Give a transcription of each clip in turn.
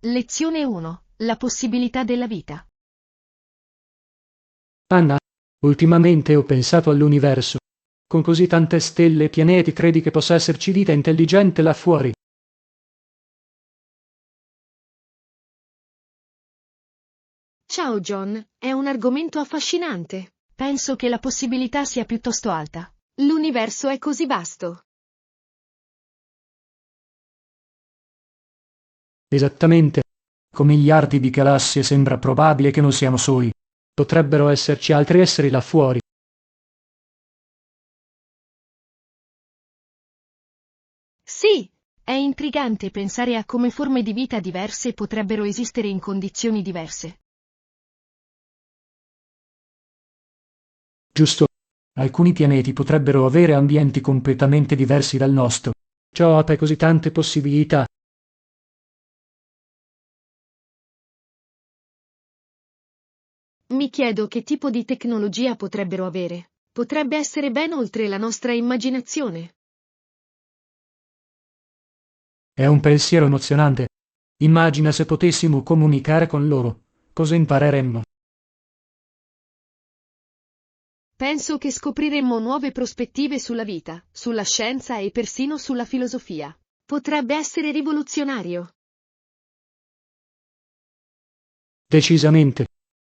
Lezione 1. La possibilità della vita. Anna, ultimamente ho pensato all'universo. Con così tante stelle e pianeti, credi che possa esserci vita intelligente là fuori? Ciao John, è un argomento affascinante. Penso che la possibilità sia piuttosto alta. L'universo è così vasto. Esattamente. Con miliardi di galassie sembra probabile che non siamo soli. Potrebbero esserci altri esseri là fuori. Sì, è intrigante pensare a come forme di vita diverse potrebbero esistere in condizioni diverse. Giusto? Alcuni pianeti potrebbero avere ambienti completamente diversi dal nostro. Ciò apre così tante possibilità. Mi chiedo che tipo di tecnologia potrebbero avere. Potrebbe essere ben oltre la nostra immaginazione. È un pensiero emozionante. Immagina se potessimo comunicare con loro. Cosa impareremmo? Penso che scopriremmo nuove prospettive sulla vita, sulla scienza e persino sulla filosofia. Potrebbe essere rivoluzionario. Decisamente.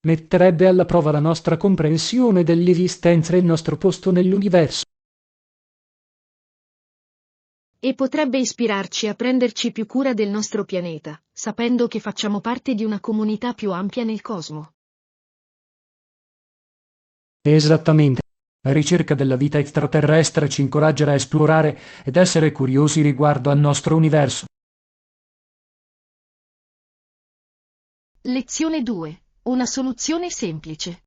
Metterebbe alla prova la nostra comprensione dell'esistenza e il nostro posto nell'universo. E potrebbe ispirarci a prenderci più cura del nostro pianeta, sapendo che facciamo parte di una comunità più ampia nel cosmo. Esattamente. La ricerca della vita extraterrestre ci incoraggerà a esplorare ed essere curiosi riguardo al nostro universo. Lezione 2. Una soluzione semplice.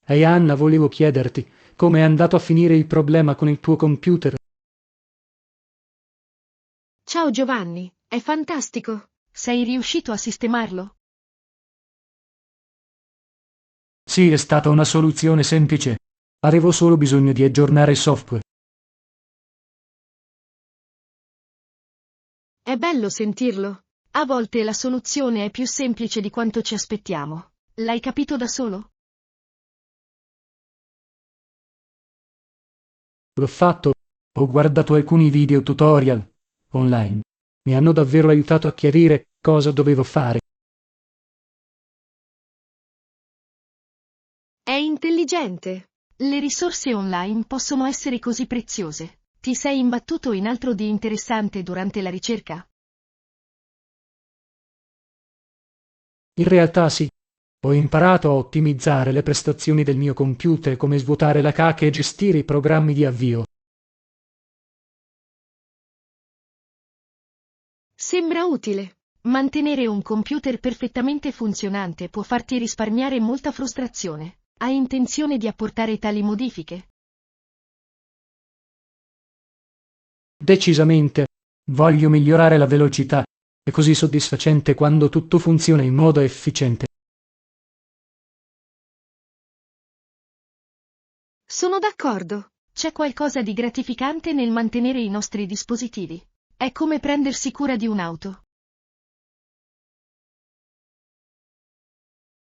Ehi Anna, volevo chiederti, come è andato a finire il problema con il tuo computer? Ciao Giovanni, è fantastico. Sei riuscito a sistemarlo? Sì, è stata una soluzione semplice. Avevo solo bisogno di aggiornare il software. È bello sentirlo. A volte la soluzione è più semplice di quanto ci aspettiamo. L'hai capito da solo? L'ho fatto, ho guardato alcuni video tutorial online. Mi hanno davvero aiutato a chiarire cosa dovevo fare. È intelligente. Le risorse online possono essere così preziose. Ti sei imbattuto in altro di interessante durante la ricerca? In realtà sì, ho imparato a ottimizzare le prestazioni del mio computer, come svuotare la cacca e gestire i programmi di avvio. Sembra utile. Mantenere un computer perfettamente funzionante può farti risparmiare molta frustrazione. Hai intenzione di apportare tali modifiche? Decisamente, voglio migliorare la velocità. È così soddisfacente quando tutto funziona in modo efficiente. Sono d'accordo. C'è qualcosa di gratificante nel mantenere i nostri dispositivi. È come prendersi cura di un'auto.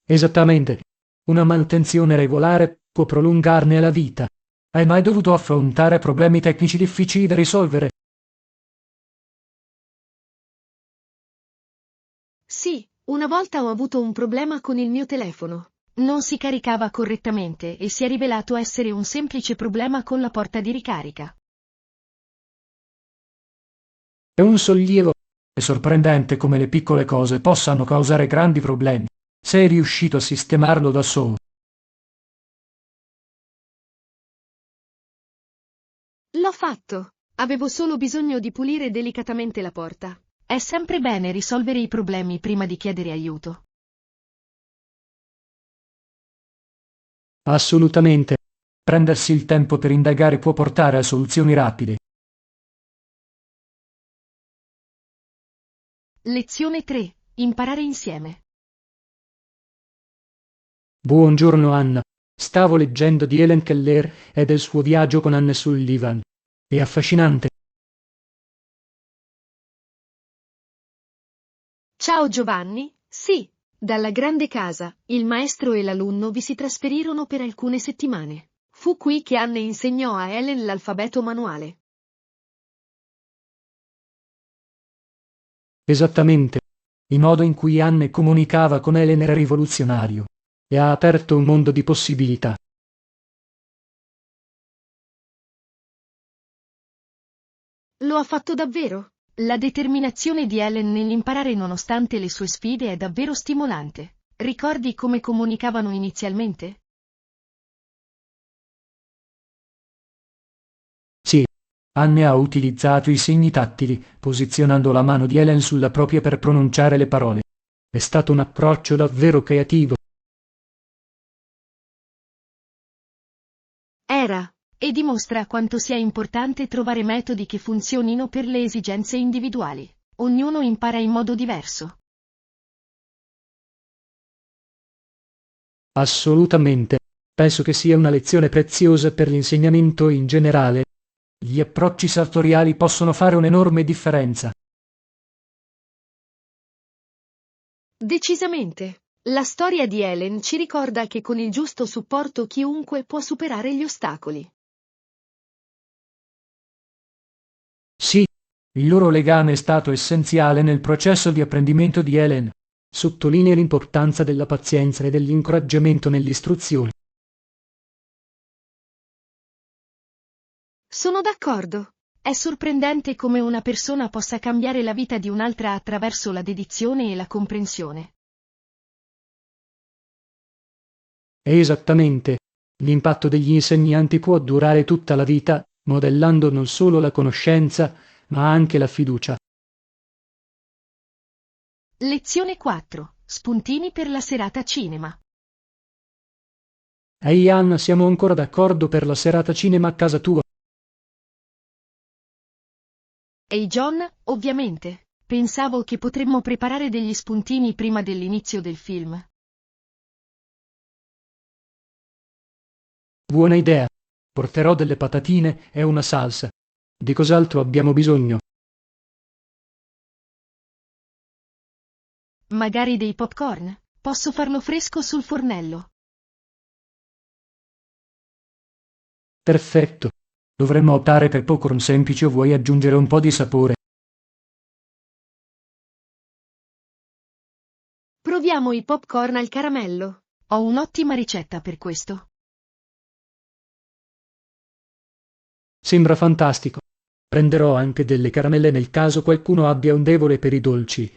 Esattamente. Una manutenzione regolare può prolungarne la vita. Hai mai dovuto affrontare problemi tecnici difficili da risolvere? Sì, una volta ho avuto un problema con il mio telefono. Non si caricava correttamente e si è rivelato essere un semplice problema con la porta di ricarica. È un sollievo. È sorprendente come le piccole cose possano causare grandi problemi. Sei riuscito a sistemarlo da solo. L'ho fatto. Avevo solo bisogno di pulire delicatamente la porta. È sempre bene risolvere i problemi prima di chiedere aiuto. Assolutamente. Prendersi il tempo per indagare può portare a soluzioni rapide. Lezione 3. Imparare insieme. Buongiorno Anna. Stavo leggendo di Helen Keller e del suo viaggio con Anne Sullivan. È affascinante. Ciao Giovanni, sì. Dalla grande casa, il maestro e l'alunno vi si trasferirono per alcune settimane. Fu qui che Anne insegnò a Helen l'alfabeto manuale. Esattamente. Il modo in cui Anne comunicava con Helen era rivoluzionario e ha aperto un mondo di possibilità. Lo ha fatto davvero? La determinazione di Helen nell'imparare nonostante le sue sfide è davvero stimolante. Ricordi come comunicavano inizialmente? Sì, Anne ha utilizzato i segni tattili, posizionando la mano di Helen sulla propria per pronunciare le parole. È stato un approccio davvero creativo. Era, e dimostra quanto sia importante trovare metodi che funzionino per le esigenze individuali. Ognuno impara in modo diverso. Assolutamente. Penso che sia una lezione preziosa per l'insegnamento in generale. Gli approcci sartoriali possono fare un'enorme differenza. Decisamente. La storia di Helen ci ricorda che con il giusto supporto chiunque può superare gli ostacoli. Sì, il loro legame è stato essenziale nel processo di apprendimento di Helen. Sottolinea l'importanza della pazienza e dell'incoraggiamento nell'istruzione. Sono d'accordo. È sorprendente come una persona possa cambiare la vita di un'altra attraverso la dedizione e la comprensione. Esattamente. L'impatto degli insegnanti può durare tutta la vita, modellando non solo la conoscenza, ma anche la fiducia. Lezione 4. Spuntini per la serata cinema. Ehi Anna, siamo ancora d'accordo per la serata cinema a casa tua? Ehi John, ovviamente. Pensavo che potremmo preparare degli spuntini prima dell'inizio del film. Buona idea. Porterò delle patatine e una salsa. Di cos'altro abbiamo bisogno? Magari dei popcorn? Posso farlo fresco sul fornello. Perfetto. Dovremmo optare per popcorn semplici o vuoi aggiungere un po' di sapore? Proviamo i popcorn al caramello. Ho un'ottima ricetta per questo. Sembra fantastico. Prenderò anche delle caramelle nel caso qualcuno abbia un debole per i dolci.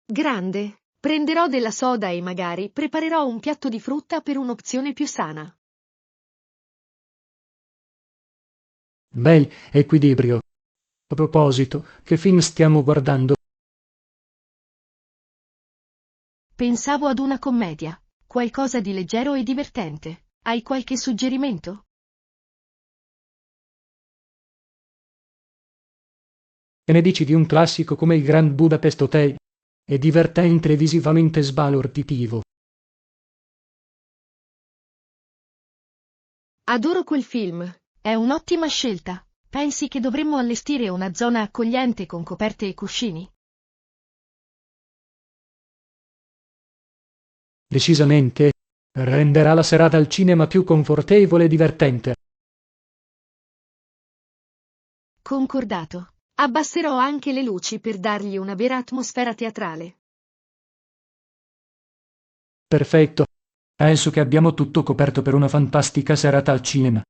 Grande. Prenderò della soda e magari preparerò un piatto di frutta per un'opzione più sana. Bel equilibrio. A proposito, che film stiamo guardando? Pensavo ad una commedia. Qualcosa di leggero e divertente. Hai qualche suggerimento? Che ne dici di un classico come il Grand Budapest Hotel? È divertente e visivamente sbalorditivo. Adoro quel film. È un'ottima scelta. Pensi che dovremmo allestire una zona accogliente con coperte e cuscini? Decisamente renderà la serata al cinema più confortevole e divertente. Concordato. Abbasserò anche le luci per dargli una vera atmosfera teatrale. Perfetto. Penso che abbiamo tutto coperto per una fantastica serata al cinema.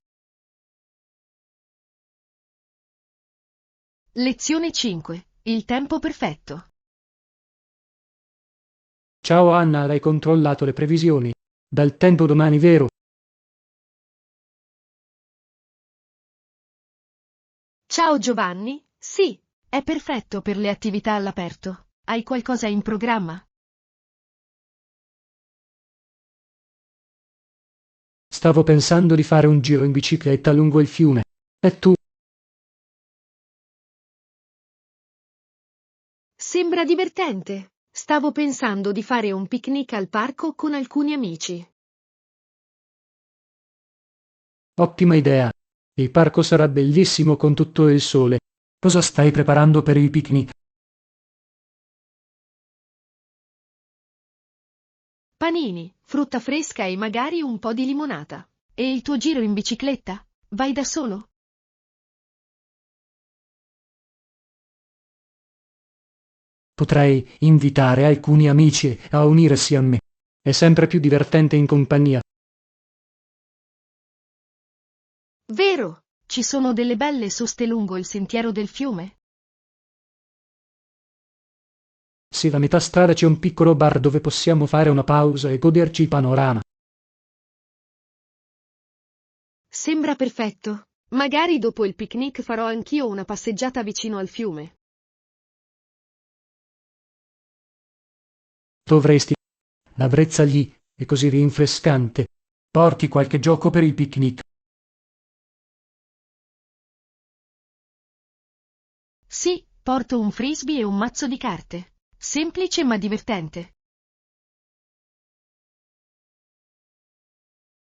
Lezione 5. Il tempo perfetto. Ciao Anna, hai controllato le previsioni? Dal tempo domani, vero? Ciao Giovanni, sì, è perfetto per le attività all'aperto. Hai qualcosa in programma? Stavo pensando di fare un giro in bicicletta lungo il fiume. E tu? Sembra divertente. Stavo pensando di fare un picnic al parco con alcuni amici. Ottima idea. Il parco sarà bellissimo con tutto il sole. Cosa stai preparando per il picnic? Panini, frutta fresca e magari un po' di limonata. E il tuo giro in bicicletta? Vai da solo? Potrei invitare alcuni amici a unirsi a me. È sempre più divertente in compagnia. Vero! Ci sono delle belle soste lungo il sentiero del fiume? Sì, a metà strada c'è un piccolo bar dove possiamo fare una pausa e goderci il panorama. Sembra perfetto. Magari dopo il picnic farò anch'io una passeggiata vicino al fiume. Dovresti. La brezza lì è così rinfrescante. Porti qualche gioco per il picnic. Sì, porto un frisbee e un mazzo di carte. Semplice ma divertente.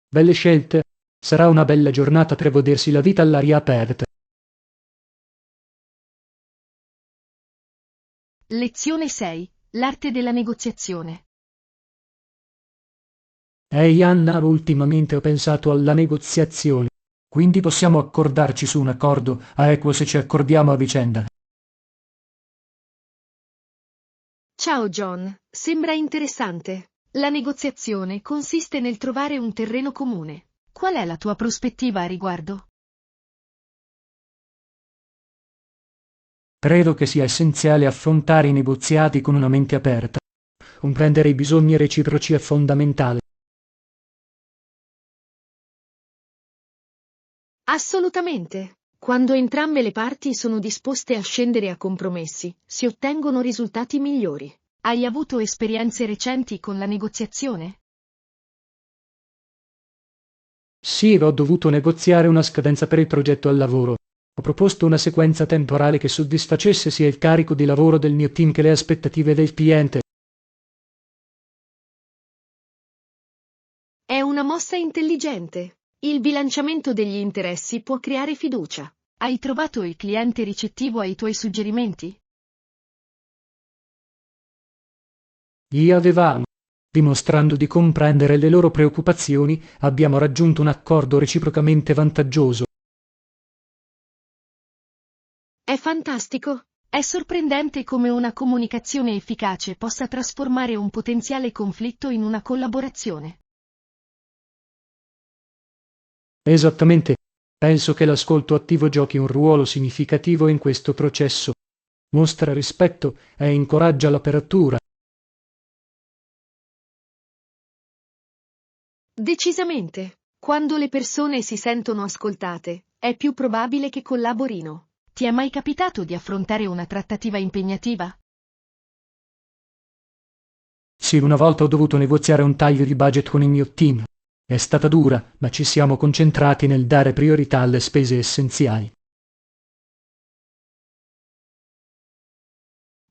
Belle scelte. Sarà una bella giornata per godersi la vita all'aria aperta. Lezione 6. L'arte della negoziazione. Ehi Anna, ultimamente ho pensato alla negoziazione. Quindi possiamo accordarci su un accordo a equo se ci accordiamo a vicenda. Ciao John, sembra interessante. La negoziazione consiste nel trovare un terreno comune. Qual è la tua prospettiva a riguardo? Credo che sia essenziale affrontare i negoziati con una mente aperta. Comprendere i bisogni reciproci è fondamentale. Assolutamente. Quando entrambe le parti sono disposte a scendere a compromessi, si ottengono risultati migliori. Hai avuto esperienze recenti con la negoziazione? Sì, ho dovuto negoziare una scadenza per il progetto al lavoro. Ho proposto una sequenza temporale che soddisfacesse sia il carico di lavoro del mio team che le aspettative del cliente. È una mossa intelligente. Il bilanciamento degli interessi può creare fiducia. Hai trovato il cliente ricettivo ai tuoi suggerimenti? Gli avevamo. Dimostrando di comprendere le loro preoccupazioni, abbiamo raggiunto un accordo reciprocamente vantaggioso. È fantastico. È sorprendente come una comunicazione efficace possa trasformare un potenziale conflitto in una collaborazione. Esattamente. Penso che l'ascolto attivo giochi un ruolo significativo in questo processo. Mostra rispetto e incoraggia l'apertura. Decisamente. Quando le persone si sentono ascoltate, è più probabile che collaborino. Ti è mai capitato di affrontare una trattativa impegnativa? Sì, una volta ho dovuto negoziare un taglio di budget con il mio team. È stata dura, ma ci siamo concentrati nel dare priorità alle spese essenziali.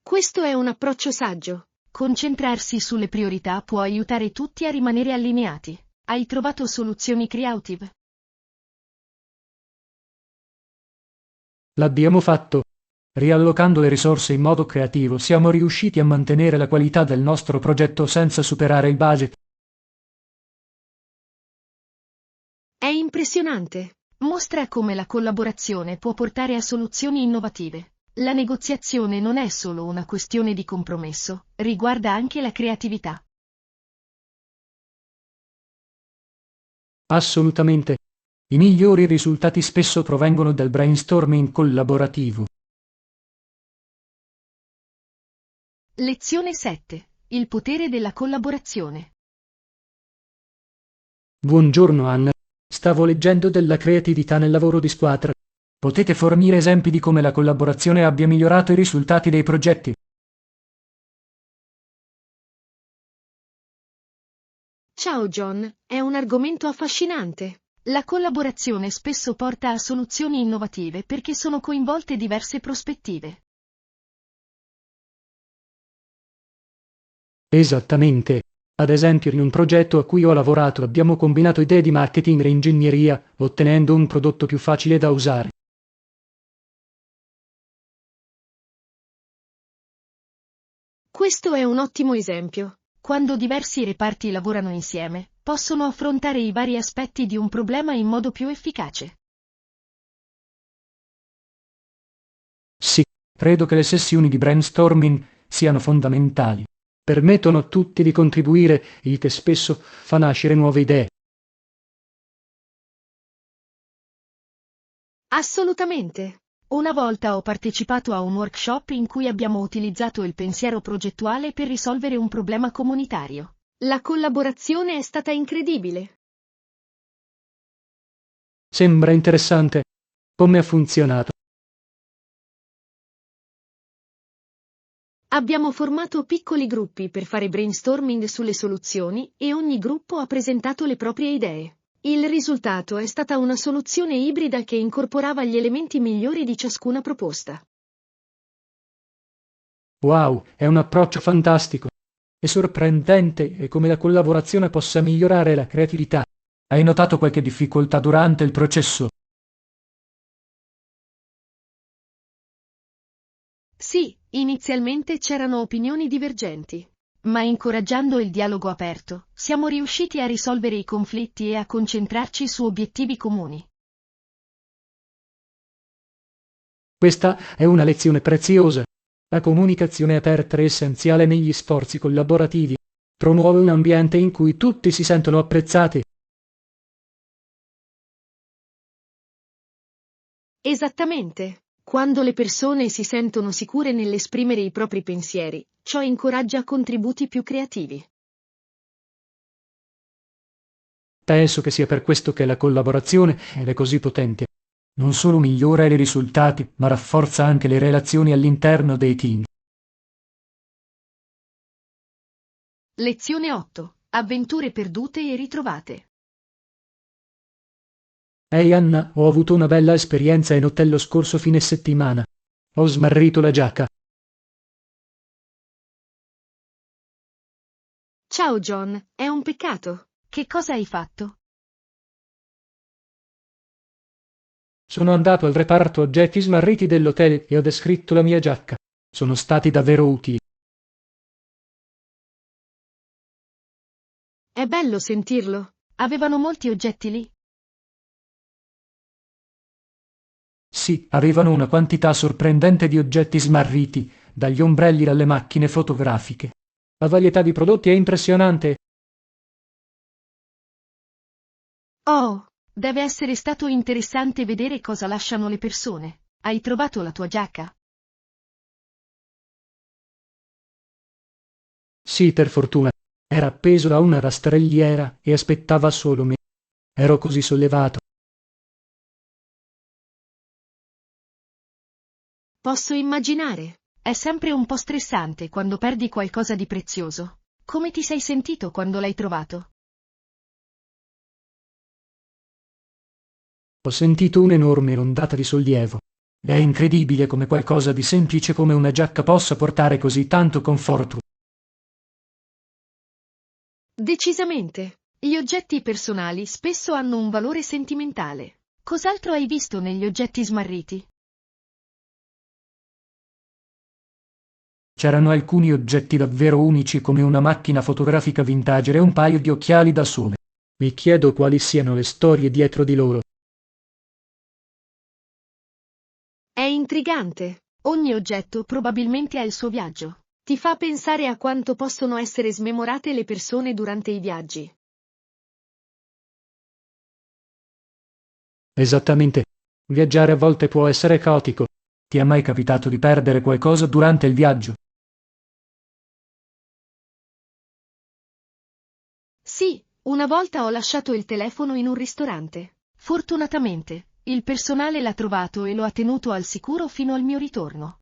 Questo è un approccio saggio. Concentrarsi sulle priorità può aiutare tutti a rimanere allineati. Hai trovato soluzioni creative? L'abbiamo fatto. Riallocando le risorse in modo creativo, siamo riusciti a mantenere la qualità del nostro progetto senza superare il budget. È impressionante. Mostra come la collaborazione può portare a soluzioni innovative. La negoziazione non è solo una questione di compromesso, riguarda anche la creatività. Assolutamente. I migliori risultati spesso provengono dal brainstorming collaborativo. Lezione 7. Il potere della collaborazione. Buongiorno Anna. Stavo leggendo della creatività nel lavoro di squadra. Potete fornire esempi di come la collaborazione abbia migliorato i risultati dei progetti? Ciao John, è un argomento affascinante. La collaborazione spesso porta a soluzioni innovative perché sono coinvolte diverse prospettive. Esattamente. Ad esempio, in un progetto a cui ho lavorato abbiamo combinato idee di marketing e ingegneria, ottenendo un prodotto più facile da usare. Questo è un ottimo esempio. Quando diversi reparti lavorano insieme, possono affrontare i vari aspetti di un problema in modo più efficace. Sì, credo che le sessioni di brainstorming siano fondamentali. Permettono a tutti di contribuire, il che spesso fa nascere nuove idee. Assolutamente. Una volta ho partecipato a un workshop in cui abbiamo utilizzato il pensiero progettuale per risolvere un problema comunitario. La collaborazione è stata incredibile. Sembra interessante. Come ha funzionato? Abbiamo formato piccoli gruppi per fare brainstorming sulle soluzioni e ogni gruppo ha presentato le proprie idee. Il risultato è stata una soluzione ibrida che incorporava gli elementi migliori di ciascuna proposta. Wow, è un approccio fantastico. È sorprendente e come la collaborazione possa migliorare la creatività. Hai notato qualche difficoltà durante il processo? Sì, inizialmente c'erano opinioni divergenti, ma incoraggiando il dialogo aperto, siamo riusciti a risolvere i conflitti e a concentrarci su obiettivi comuni. Questa è una lezione preziosa. La comunicazione aperta è essenziale negli sforzi collaborativi. Promuove un ambiente in cui tutti si sentono apprezzati. Esattamente. Quando le persone si sentono sicure nell'esprimere i propri pensieri, ciò incoraggia contributi più creativi. Penso che sia per questo che la collaborazione è così potente. Non solo migliora i risultati, ma rafforza anche le relazioni all'interno dei team. Lezione 8. Avventure perdute e ritrovate. Ehi Anna, ho avuto una bella esperienza in hotel lo scorso fine settimana. Ho smarrito la giacca. Ciao John, è un peccato. Che cosa hai fatto? Sono andato al reparto oggetti smarriti dell'hotel e ho descritto la mia giacca. Sono stati davvero utili. È bello sentirlo. Avevano molti oggetti lì? Sì, avevano una quantità sorprendente di oggetti smarriti, dagli ombrelli alle macchine fotografiche. La varietà di prodotti è impressionante. Oh, deve essere stato interessante vedere cosa lasciano le persone. Hai trovato la tua giacca? Sì, per fortuna. Era appeso da una rastrelliera e aspettava solo me. Ero così sollevato. Posso immaginare. È sempre un po' stressante quando perdi qualcosa di prezioso. Come ti sei sentito quando l'hai trovato? Ho sentito un'enorme ondata di sollievo. È incredibile come qualcosa di semplice come una giacca possa portare così tanto conforto. Decisamente. Gli oggetti personali spesso hanno un valore sentimentale. Cos'altro hai visto negli oggetti smarriti? C'erano alcuni oggetti davvero unici come una macchina fotografica vintage e un paio di occhiali da sole. Mi chiedo quali siano le storie dietro di loro. È intrigante. Ogni oggetto probabilmente ha il suo viaggio. Ti fa pensare a quanto possono essere smemorate le persone durante i viaggi. Esattamente. Viaggiare a volte può essere caotico. Ti è mai capitato di perdere qualcosa durante il viaggio? Sì, una volta ho lasciato il telefono in un ristorante. Fortunatamente, il personale l'ha trovato e lo ha tenuto al sicuro fino al mio ritorno.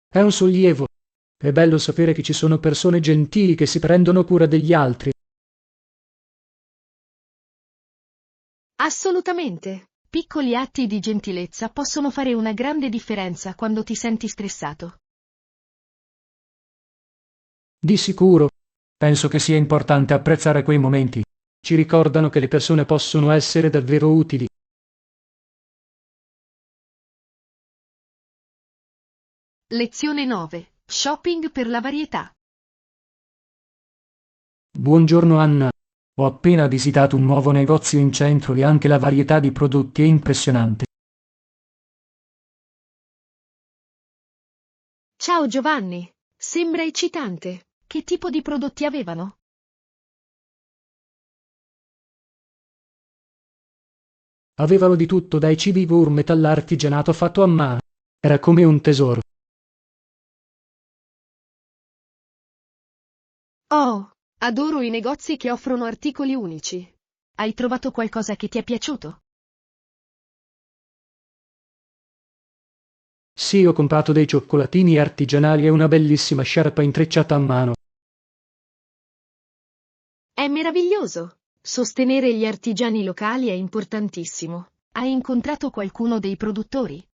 È un sollievo. È bello sapere che ci sono persone gentili che si prendono cura degli altri. Assolutamente. Piccoli atti di gentilezza possono fare una grande differenza quando ti senti stressato. Di sicuro. Penso che sia importante apprezzare quei momenti. Ci ricordano che le persone possono essere davvero utili. Lezione 9. Shopping per la varietà. Buongiorno Anna. Ho appena visitato un nuovo negozio in centro e anche la varietà di prodotti è impressionante. Ciao Giovanni. Sembra eccitante. Che tipo di prodotti avevano? Avevano di tutto, dai cibi gourmet all'artigianato fatto a mano. Era come un tesoro. Oh, adoro i negozi che offrono articoli unici. Hai trovato qualcosa che ti è piaciuto? Sì, ho comprato dei cioccolatini artigianali e una bellissima sciarpa intrecciata a mano. È meraviglioso. Sostenere gli artigiani locali è importantissimo. Hai incontrato qualcuno dei produttori?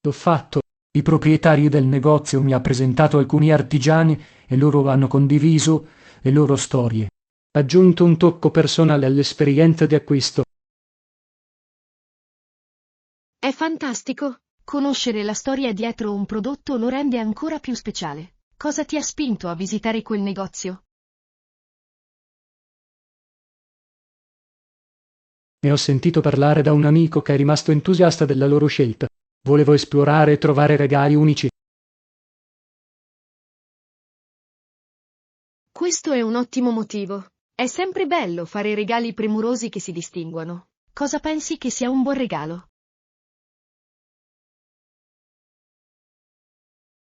L'ho fatto. I proprietari del negozio mi ha presentato alcuni artigiani e loro hanno condiviso le loro storie. Aggiunto un tocco personale all'esperienza di acquisto. È fantastico. Conoscere la storia dietro un prodotto lo rende ancora più speciale. Cosa ti ha spinto a visitare quel negozio? Ne ho sentito parlare da un amico che è rimasto entusiasta della loro scelta. Volevo esplorare e trovare regali unici. Questo è un ottimo motivo. È sempre bello fare regali premurosi che si distinguono. Cosa pensi che sia un buon regalo?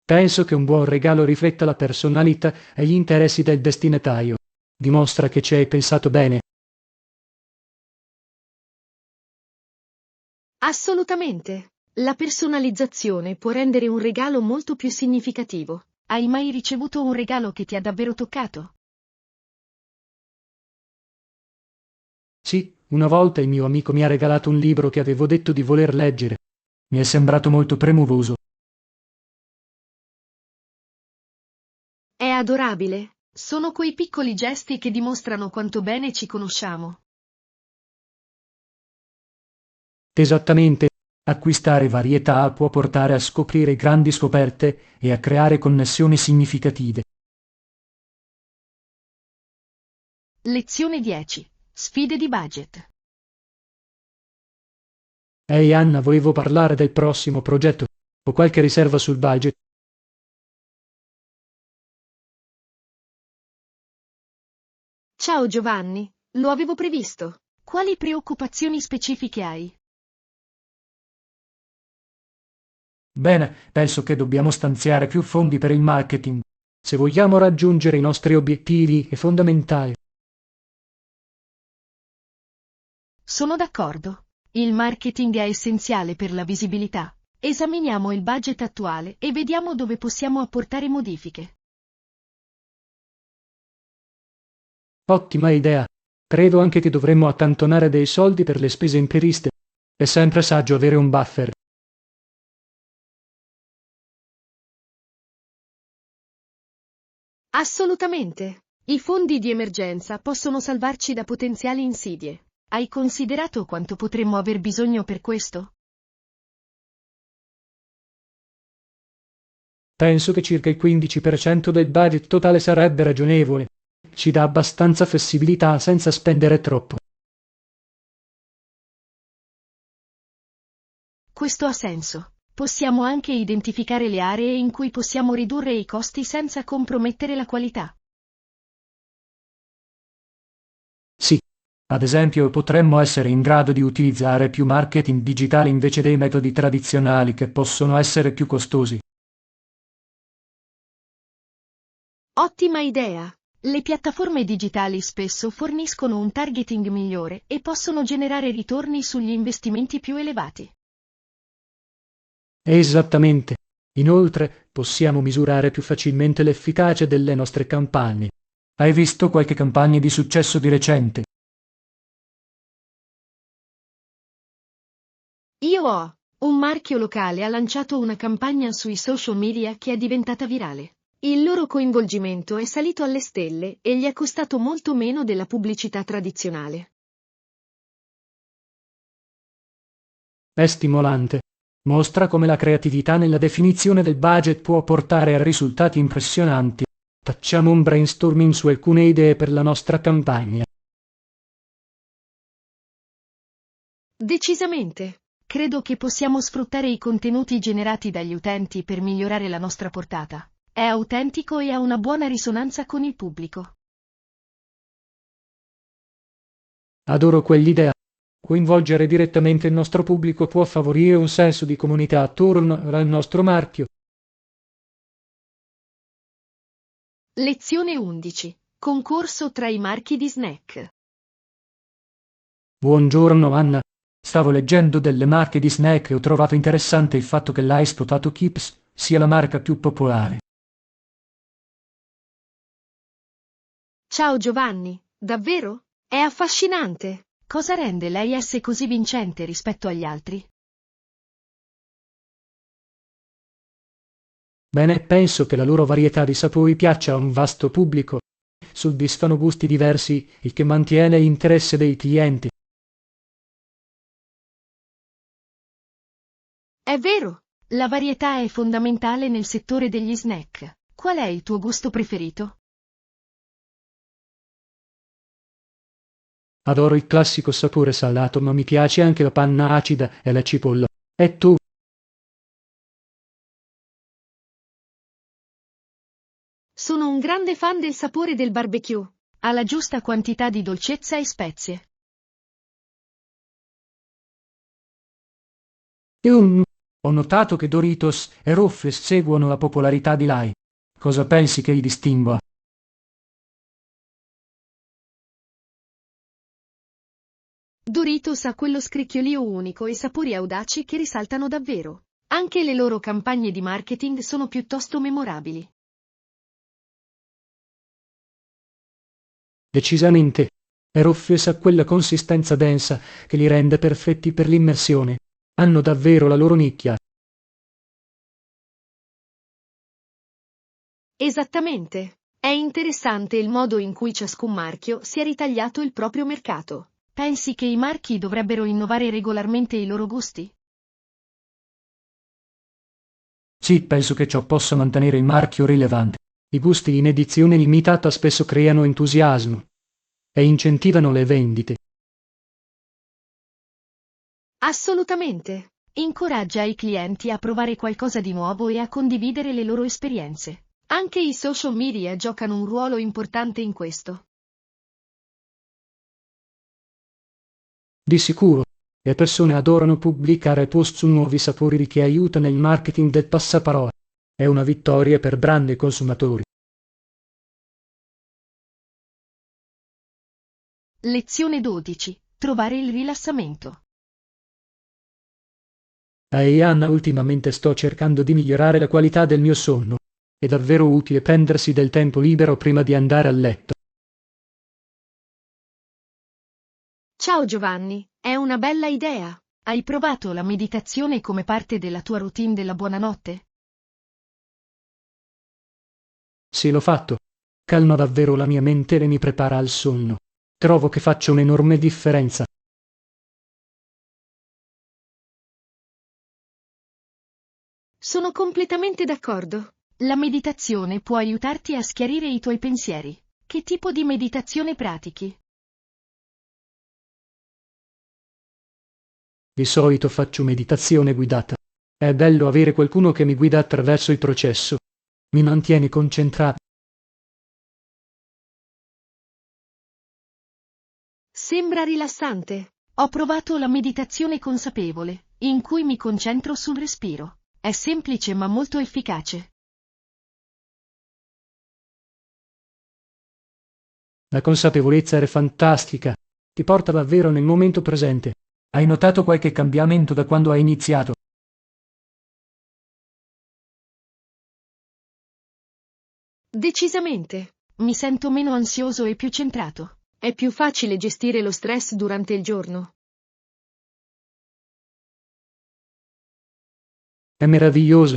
Penso che un buon regalo rifletta la personalità e gli interessi del destinatario. Dimostra che ci hai pensato bene. Assolutamente. La personalizzazione può rendere un regalo molto più significativo. Hai mai ricevuto un regalo che ti ha davvero toccato? Sì, una volta il mio amico mi ha regalato un libro che avevo detto di voler leggere. Mi è sembrato molto premuroso. È adorabile. Sono quei piccoli gesti che dimostrano quanto bene ci conosciamo. Esattamente. Acquistare varietà può portare a scoprire grandi scoperte e a creare connessioni significative. Lezione 10. Sfide di budget. Ehi Anna, volevo parlare del prossimo progetto. Ho qualche riserva sul budget. Ciao Giovanni, lo avevo previsto. Quali preoccupazioni specifiche hai? Bene, penso che dobbiamo stanziare più fondi per il marketing. Se vogliamo raggiungere i nostri obiettivi è fondamentale. Sono d'accordo. Il marketing è essenziale per la visibilità. Esaminiamo il budget attuale e vediamo dove possiamo apportare modifiche. Ottima idea. Credo anche che dovremmo accantonare dei soldi per le spese impreviste. È sempre saggio avere un buffer. Assolutamente. I fondi di emergenza possono salvarci da potenziali insidie. Hai considerato quanto potremmo aver bisogno per questo? Penso che circa il 15% del budget totale sarebbe ragionevole. Ci dà abbastanza flessibilità senza spendere troppo. Questo ha senso. Possiamo anche identificare le aree in cui possiamo ridurre i costi senza compromettere la qualità. Sì, ad esempio potremmo essere in grado di utilizzare più marketing digitale invece dei metodi tradizionali che possono essere più costosi. Ottima idea! Le piattaforme digitali spesso forniscono un targeting migliore e possono generare ritorni sugli investimenti più elevati. Esattamente. Inoltre, possiamo misurare più facilmente l'efficacia delle nostre campagne. Hai visto qualche campagna di successo di recente? Io ho. Un marchio locale ha lanciato una campagna sui social media che è diventata virale. Il loro coinvolgimento è salito alle stelle e gli è costato molto meno della pubblicità tradizionale. È stimolante. Mostra come la creatività nella definizione del budget può portare a risultati impressionanti. Facciamo un brainstorming su alcune idee per la nostra campagna. Decisamente. Credo che possiamo sfruttare i contenuti generati dagli utenti per migliorare la nostra portata. È autentico e ha una buona risonanza con il pubblico. Adoro quell'idea. Coinvolgere direttamente il nostro pubblico può favorire un senso di comunità attorno al nostro marchio. Lezione 11. Concorso tra i marchi di snack. Buongiorno Anna. Stavo leggendo delle marche di snack e ho trovato interessante il fatto che l'Ice Potato Chips sia la marca più popolare. Ciao Giovanni, davvero? È affascinante. Cosa rende l'AIS così vincente rispetto agli altri? Bene, penso che la loro varietà di sapori piaccia a un vasto pubblico. Soddisfano gusti diversi, il che mantiene l'interesse dei clienti. È vero, la varietà è fondamentale nel settore degli snack. Qual è il tuo gusto preferito? Adoro il classico sapore salato, ma mi piace anche la panna acida e la cipolla. E tu? Sono un grande fan del sapore del barbecue. Ha la giusta quantità di dolcezza e spezie. Ho notato che Doritos e Ruffles seguono la popolarità di Lai. Cosa pensi che li distingua? Doritos ha quello scricchiolio unico e sapori audaci che risaltano davvero. Anche le loro campagne di marketing sono piuttosto memorabili. Decisamente. E Ruffles ha quella consistenza densa che li rende perfetti per l'immersione. Hanno davvero la loro nicchia. Esattamente. È interessante il modo in cui ciascun marchio si è ritagliato il proprio mercato. Pensi che i marchi dovrebbero innovare regolarmente i loro gusti? Sì, penso che ciò possa mantenere il marchio rilevante. I gusti in edizione limitata spesso creano entusiasmo e incentivano le vendite. Assolutamente. Incoraggia i clienti a provare qualcosa di nuovo e a condividere le loro esperienze. Anche i social media giocano un ruolo importante in questo. Di sicuro, le persone adorano pubblicare post su nuovi sapori che aiuta nel marketing del passaparola. È una vittoria per brand e consumatori. Lezione 12. Trovare il rilassamento. Ehi Anna, ultimamente sto cercando di migliorare la qualità del mio sonno. È davvero utile prendersi del tempo libero prima di andare a letto. Ciao Giovanni, è una bella idea. Hai provato la meditazione come parte della tua routine della buonanotte? Sì, l'ho fatto. Calma davvero la mia mente e mi prepara al sonno. Trovo che faccia un'enorme differenza. Sono completamente d'accordo. La meditazione può aiutarti a schiarire i tuoi pensieri. Che tipo di meditazione pratichi? Di solito faccio meditazione guidata. È bello avere qualcuno che mi guida attraverso il processo. Mi mantiene concentrato. Sembra rilassante. Ho provato la meditazione consapevole, in cui mi concentro sul respiro. È semplice ma molto efficace. La consapevolezza è fantastica. Ti porta davvero nel momento presente. Hai notato qualche cambiamento da quando hai iniziato? Decisamente. Mi sento meno ansioso e più centrato. È più facile gestire lo stress durante il giorno. È meraviglioso.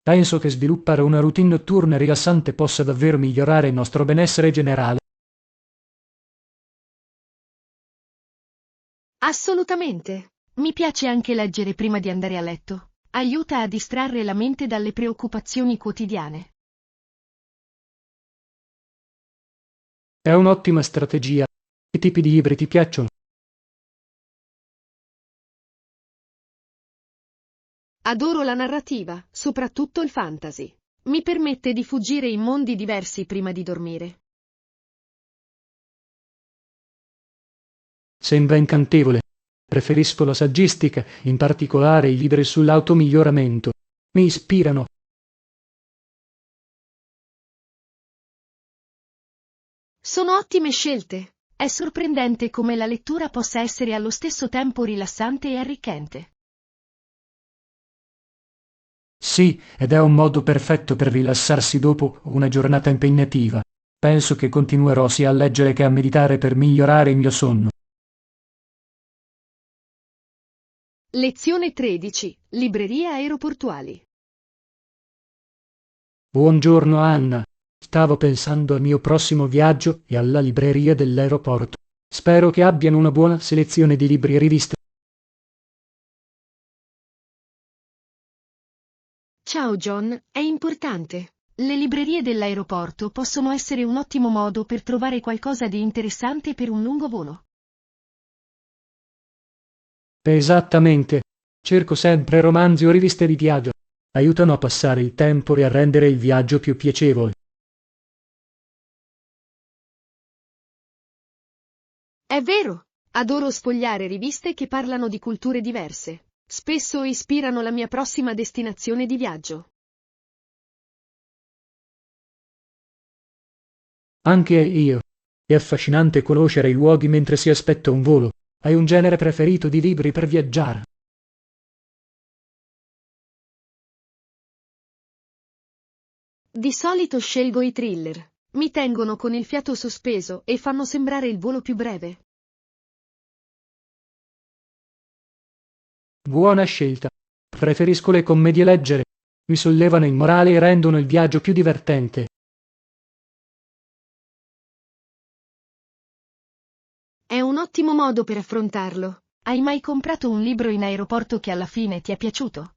Penso che sviluppare una routine notturna rilassante possa davvero migliorare il nostro benessere generale. Assolutamente. Mi piace anche leggere prima di andare a letto. Aiuta a distrarre la mente dalle preoccupazioni quotidiane. È un'ottima strategia. Che tipi di libri ti piacciono? Adoro la narrativa, soprattutto il fantasy. Mi permette di fuggire in mondi diversi prima di dormire. Sembra incantevole. Preferisco la saggistica, in particolare i libri sull'automiglioramento. Mi ispirano. Sono ottime scelte. È sorprendente come la lettura possa essere allo stesso tempo rilassante e arricchente. Sì, ed è un modo perfetto per rilassarsi dopo una giornata impegnativa. Penso che continuerò sia a leggere che a meditare per migliorare il mio sonno. Lezione 13. Librerie aeroportuali. Buongiorno Anna. Stavo pensando al mio prossimo viaggio e alla libreria dell'aeroporto. Spero che abbiano una buona selezione di libri e riviste. Ciao John, è importante. Le librerie dell'aeroporto possono essere un ottimo modo per trovare qualcosa di interessante per un lungo volo. Esattamente. Cerco sempre romanzi o riviste di viaggio. Aiutano a passare il tempo e a rendere il viaggio più piacevole. È vero, adoro sfogliare riviste che parlano di culture diverse. Spesso ispirano la mia prossima destinazione di viaggio. Anche io. È affascinante conoscere i luoghi mentre si aspetta un volo. Hai un genere preferito di libri per viaggiare? Di solito scelgo i thriller. Mi tengono con il fiato sospeso e fanno sembrare il volo più breve. Buona scelta. Preferisco le commedie leggere. Mi sollevano il morale e rendono il viaggio più divertente. È un ottimo modo per affrontarlo. Hai mai comprato un libro in aeroporto che alla fine ti è piaciuto?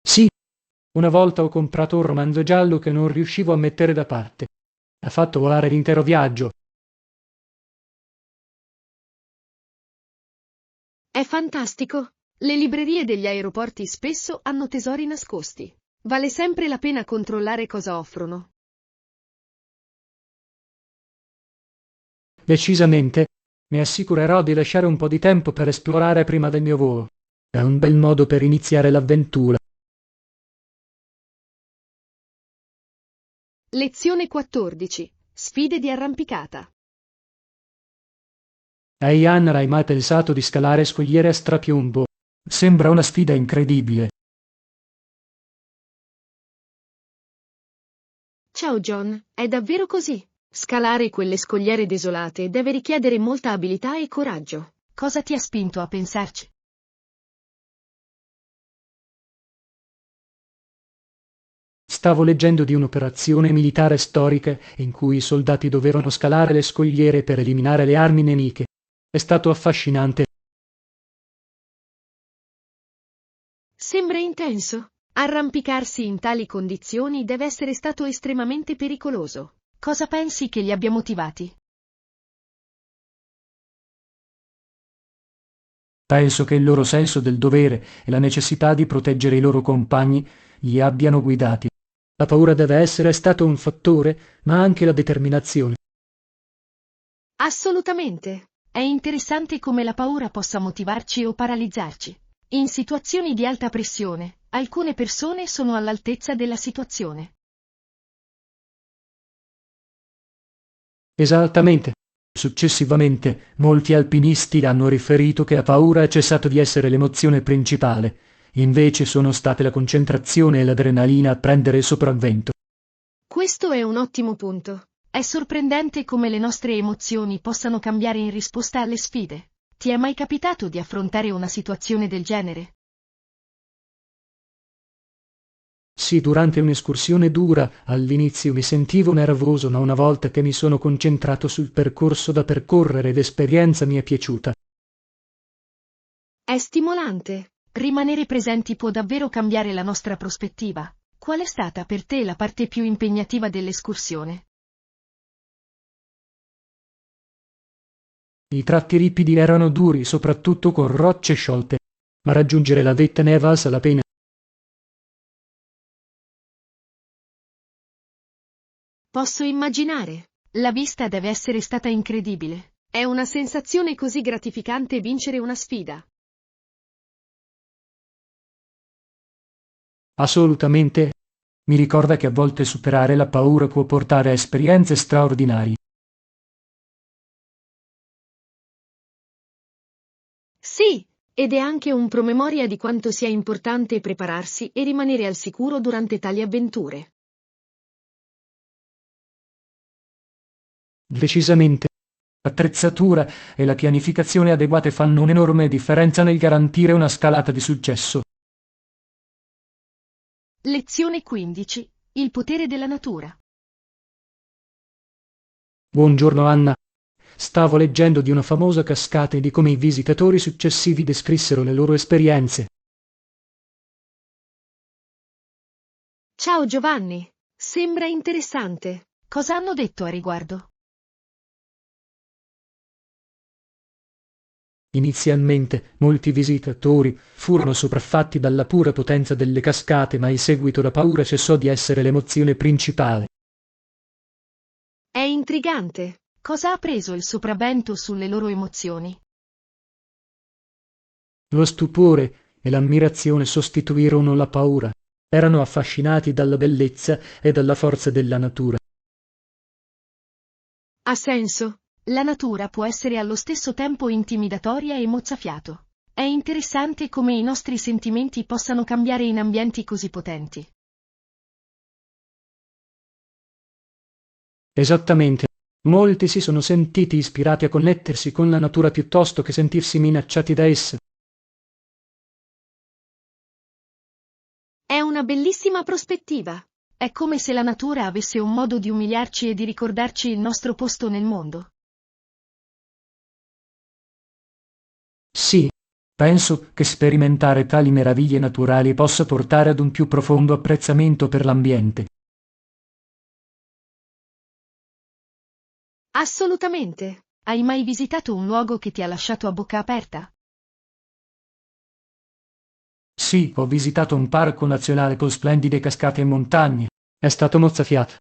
Sì, una volta ho comprato un romanzo giallo che non riuscivo a mettere da parte. Ha fatto volare l'intero viaggio. È fantastico. Le librerie degli aeroporti spesso hanno tesori nascosti. Vale sempre la pena controllare cosa offrono. Decisamente, mi assicurerò di lasciare un po' di tempo per esplorare prima del mio volo. È un bel modo per iniziare l'avventura. Lezione 14. Sfide di arrampicata. Ehi Anna, hai mai pensato di scalare scogliere a strapiombo? Sembra una sfida incredibile. Ciao John, è davvero così? Scalare quelle scogliere desolate deve richiedere molta abilità e coraggio. Cosa ti ha spinto a pensarci? Stavo leggendo di un'operazione militare storica in cui i soldati dovevano scalare le scogliere per eliminare le armi nemiche. È stato affascinante. Sembra intenso. Arrampicarsi in tali condizioni deve essere stato estremamente pericoloso. Cosa pensi che li abbia motivati? Penso che il loro senso del dovere e la necessità di proteggere i loro compagni li abbiano guidati. La paura deve essere stato un fattore, ma anche la determinazione. Assolutamente. È interessante come la paura possa motivarci o paralizzarci. In situazioni di alta pressione, alcune persone sono all'altezza della situazione. Esattamente. Successivamente, molti alpinisti hanno riferito che la paura è cessato di essere l'emozione principale. Invece sono state la concentrazione e l'adrenalina a prendere il sopravvento. Questo è un ottimo punto. È sorprendente come le nostre emozioni possano cambiare in risposta alle sfide. Ti è mai capitato di affrontare una situazione del genere? Sì, durante un'escursione dura, all'inizio mi sentivo nervoso, ma una volta che mi sono concentrato sul percorso da percorrere, l'esperienza mi è piaciuta. È stimolante. Rimanere presenti può davvero cambiare la nostra prospettiva. Qual è stata per te la parte più impegnativa dell'escursione? I tratti ripidi erano duri, soprattutto con rocce sciolte, ma raggiungere la vetta ne è valsa la pena. Posso immaginare. La vista deve essere stata incredibile. È una sensazione così gratificante vincere una sfida. Assolutamente. Mi ricorda che a volte superare la paura può portare a esperienze straordinarie. Sì, ed è anche un promemoria di quanto sia importante prepararsi e rimanere al sicuro durante tali avventure. Decisamente. L'attrezzatura e la pianificazione adeguate fanno un'enorme differenza nel garantire una scalata di successo. Lezione 15. Il potere della natura. Buongiorno Anna. Stavo leggendo di una famosa cascata e di come i visitatori successivi descrissero le loro esperienze. Ciao Giovanni. Sembra interessante. Cosa hanno detto a riguardo? Inizialmente molti visitatori furono sopraffatti dalla pura potenza delle cascate, ma in seguito la paura cessò di essere l'emozione principale. È intrigante. Cosa ha preso il sopravvento sulle loro emozioni? Lo stupore e l'ammirazione sostituirono la paura. Erano affascinati dalla bellezza e dalla forza della natura. Ha senso. La natura può essere allo stesso tempo intimidatoria e mozzafiato. È interessante come i nostri sentimenti possano cambiare in ambienti così potenti. Esattamente. Molti si sono sentiti ispirati a connettersi con la natura piuttosto che sentirsi minacciati da essa. È una bellissima prospettiva. È come se la natura avesse un modo di umiliarci e di ricordarci il nostro posto nel mondo. Sì, penso che sperimentare tali meraviglie naturali possa portare ad un più profondo apprezzamento per l'ambiente. Assolutamente. Hai mai visitato un luogo che ti ha lasciato a bocca aperta? Sì, ho visitato un parco nazionale con splendide cascate e montagne. È stato mozzafiato.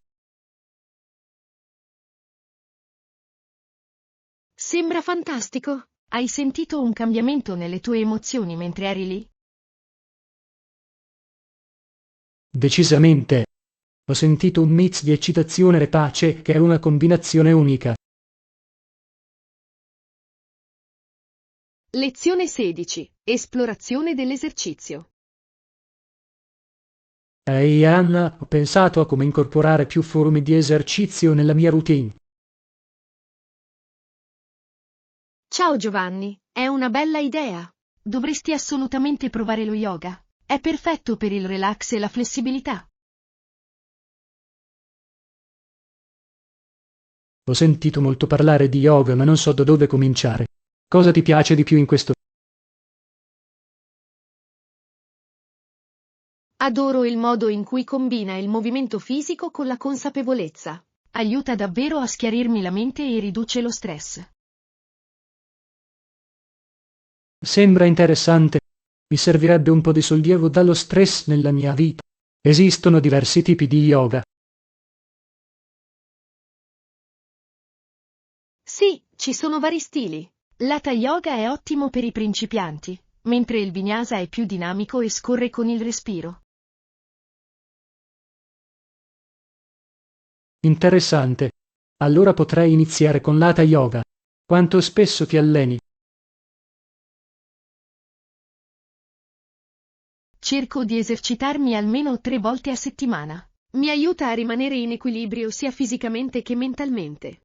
Sembra fantastico. Hai sentito un cambiamento nelle tue emozioni mentre eri lì? Decisamente. Ho sentito un mix di eccitazione e pace che è una combinazione unica. Lezione 16. Esplorazione dell'esercizio. Ehi Anna, ho pensato a come incorporare più forme di esercizio nella mia routine. Ciao Giovanni, è una bella idea. Dovresti assolutamente provare lo yoga. È perfetto per il relax e la flessibilità. Ho sentito molto parlare di yoga, ma non so da dove cominciare. Cosa ti piace di più in questo? Adoro il modo in cui combina il movimento fisico con la consapevolezza. Aiuta davvero a schiarirmi la mente e riduce lo stress. Sembra interessante. Mi servirebbe un po' di sollievo dallo stress nella mia vita. Esistono diversi tipi di yoga. Sì, ci sono vari stili. L'Hatha Yoga è ottimo per i principianti, mentre il Vinyasa è più dinamico e scorre con il respiro. Interessante. Allora potrei iniziare con l'Hatha Yoga. Quanto spesso ti alleni? Cerco di esercitarmi almeno 3 volte a settimana. Mi aiuta a rimanere in equilibrio sia fisicamente che mentalmente.